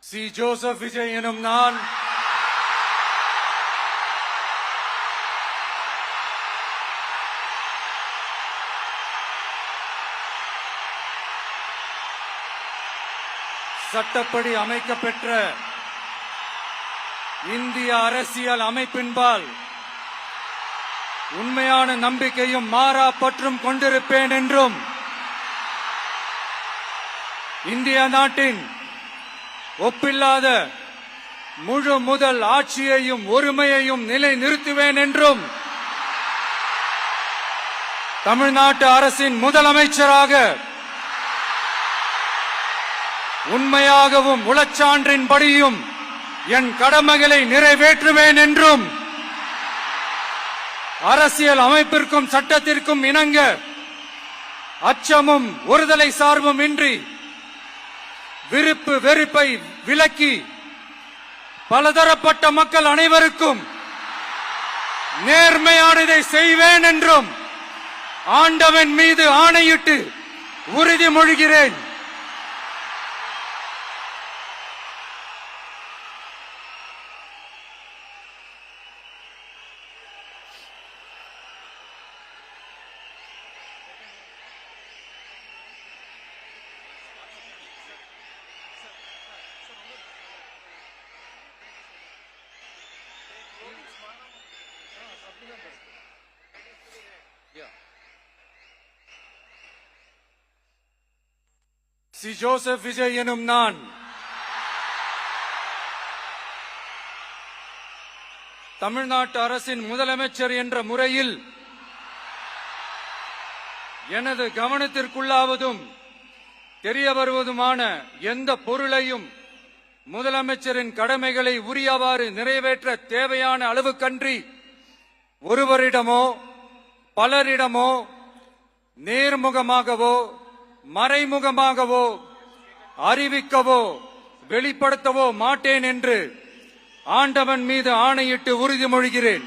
C Joseph Vijay எனும் நான் சட்டப்படி அமைக்கப்பெற்ற இந்திய அரசியல் அமைப்பின்பால் உண்மையான நம்பிக்கையும் மாறா பற்றும் கொண்டிருப்பேன் என்றும் இந்திய நாட்டின் ஒப்பில்லாத முழு முதல் ஆட்சியையும் ஒருமையையும் நிலைநிறுத்துவேன் என்றும் தமிழ்நாட்டு அரசின் முதலமைச்சராக உண்மையாகவும் உளச்சான்றின்படியும் என் கடமைகளை நிறைவேற்றுவேன் என்றும் அரசியல் அமைப்பிற்கும் சட்டத்திற்கும் இணங்க அச்சமும் ஒருதலை சார்பும் இன்றி விருப்பு வெறுப்பை விலக்கி பலதரப்பட்ட மக்கள் அனைவருக்கும் நேர்மையானதை செய்வேன் என்றும் ஆண்டவன் மீது ஆணையிட்டு உறுதிமொழிகிறேன். சி ஜோசப் விஜய் எனும் நான் தமிழ்நாட்டு அரசின் முதலமைச்சர் என்ற முறையில் எனது கவனத்திற்குள்ளாவதும் தெரிய வருவதுமான எந்த பொருளையும் முதலமைச்சரின் கடமைகளை உரியவாறு நிறைவேற்ற தேவையான அளவுக்கன்றி ஒருவரிடமோ பலரிடமோ நேர்முகமாகவோ மறைமுகமாகவோ அறிவிக்கவோ வெளிப்படுத்தவோ மாட்டேன் என்று ஆண்டவன் மீது ஆணையிட்டு உறுதிமொழிகிறேன்.